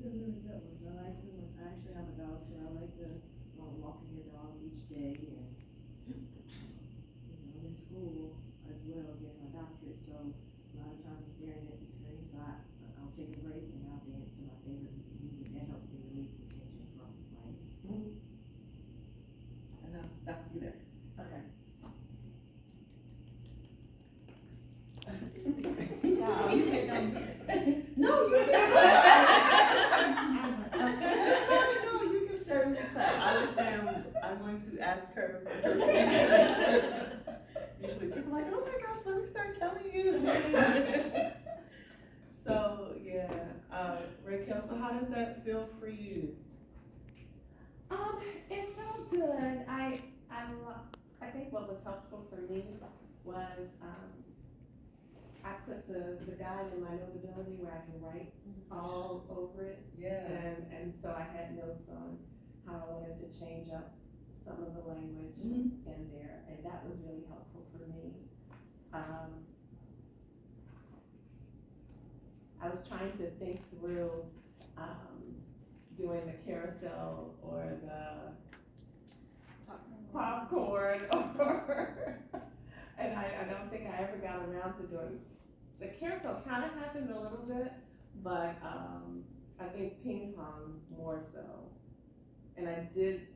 been really good ones. I like them. I actually have a dog, so I like the walking your dog each day, and I'm in school as well, getting my doctorate. So a lot of times I'm staring at the screen, so I'll take a break and I'll dance to my favorite music. That helps me release the tension from life. And I'll stop you there. Okay. You said no, you can. No, you can seriously clap. I understand. I'm going to ask her for her feedback. Usually people are like, oh my gosh, let me start telling you. So yeah, Raquel, so how did that feel for you? It felt good. I think what was helpful for me was, I put the guide in my notability where I can write all over it. Yeah. And so I had notes on how I wanted to change up some of the language Mhm. in there, and that was really helpful for me. I was trying to think through, doing the carousel or the popcorn or, and I don't think I ever got around to doing, the carousel kind of happened a little bit, but, I think ping pong more so. And I did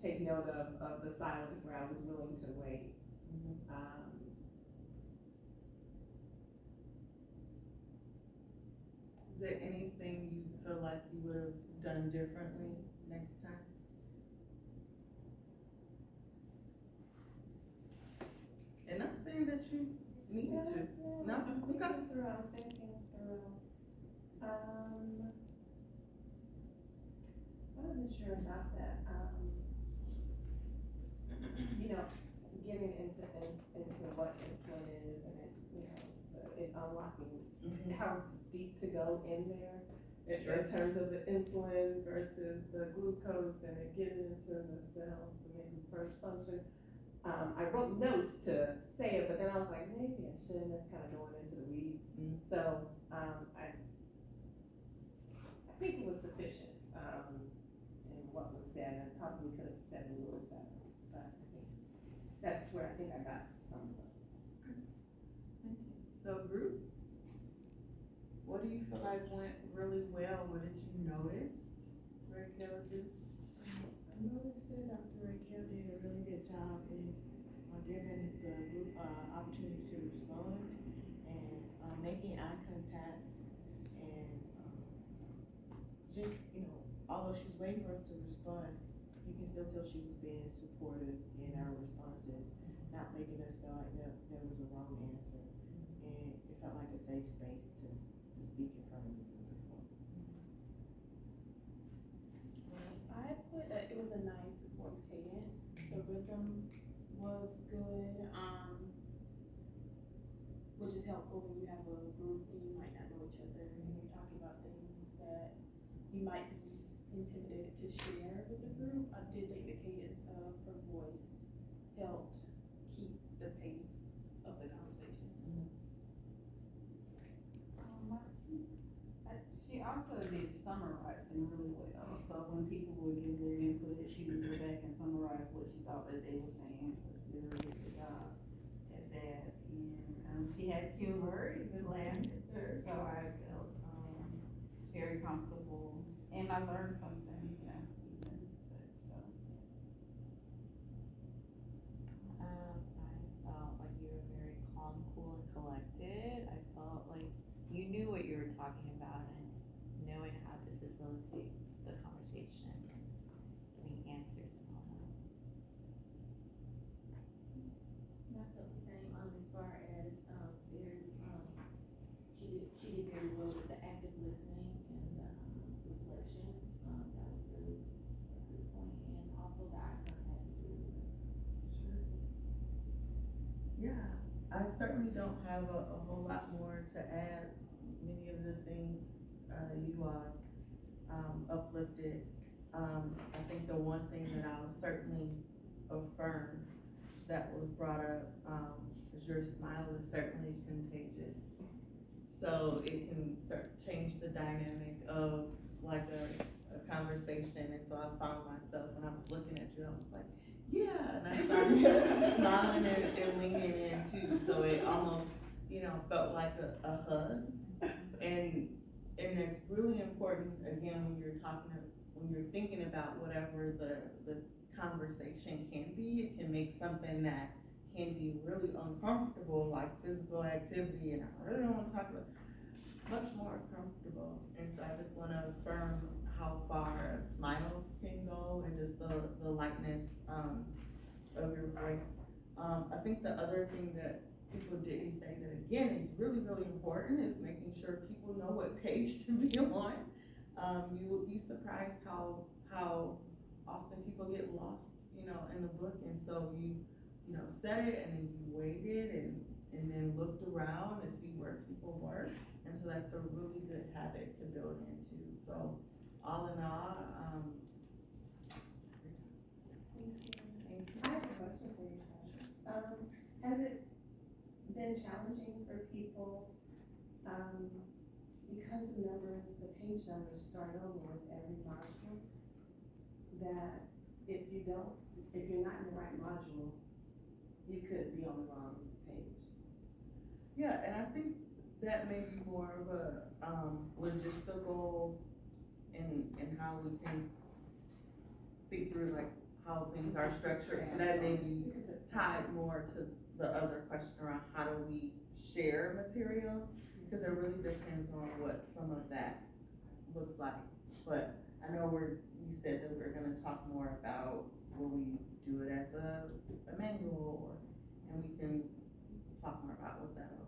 take note of the silence where I was willing to wait. Is there anything you feel like you would have done differently next time? And not saying that you need to. No? I'm Okay. thinking through, I'm thinking through. I wasn't sure about that, you know, getting into what insulin is and it, it unlocking how deep to go in there. In terms of the insulin versus the glucose and it getting into the cells to make them first function. I wrote notes to say it, but then I was like, maybe I shouldn't, that's kind of going into the weeds. So, I think it was sufficient, in what was said. I probably could have said a little better, but I think that's where I think I got some of it. So group, what do you feel like went really well? What did you notice Raquel do? I noticed that Dr. Raquel did a really good job in giving the group opportunity to respond and making eye contact and just, although she was waiting for us to respond, you can still tell she was being supportive in our responses, not making us feel like there was a wrong answer. And it felt like a safe space to speak in front of the group before. I put that it was a nice voice cadence. The rhythm was good, which is helpful when you have a group and you might not know each other and you're talking about things that you might be intimidated to share with the group. I did think the cadence of her voice helped keep the pace of the conversation. She also did summarizing really well, so when people would give their input, she would go back and summarize what she thought that they were saying, so she did a really good job at that. And, she had humor, you could laugh at her, so I felt, very comfortable, and I learned something, even, so. I felt like you were very calm, cool, and collected. I felt like you knew what you were talking about and knowing how to facilitate the conversation, giving answers and all that. I felt the same, as far as, very, she did very well with the active listening and, reflections, that was really a good point, and also the eye contact was really good. Sure. Yeah, I certainly don't have a whole lot more to add. Many of the things you uplifted. I think the one thing that I'll certainly affirm that was brought up is your smile is certainly contagious. So it can change the dynamic of like a conversation, and so I found myself, when I was looking at you, I was like, yeah, and I started smiling and leaning in too, so it almost, felt like a hug. And it's really important, again, when you're thinking about whatever the conversation can be, it can make something that can be really uncomfortable, like physical activity, and I really don't wanna talk about, much more comfortable. And so I just wanna affirm how far a smile can go and just the lightness, of your voice. I think the other thing that people didn't say that again is really, really important is making sure people know what page to be on. You would be surprised how often people get lost, in the book, and so you said it and then you waited and then looked around to see where people were, and so that's a really good habit to build into. So all in all, I have a question for you, Todd. Has it been challenging for people, because the page numbers start over with every module, that if you're not in the right module, you could be on the wrong page? yeah, and I think that may be more of a logistical in how we can think through like how things are structured, so that may be tied more to the other question around how do we share materials, because it really depends on what some of that looks like. But I know we said that we're gonna talk more about, will we do it as a manual, and we can talk more about what that looks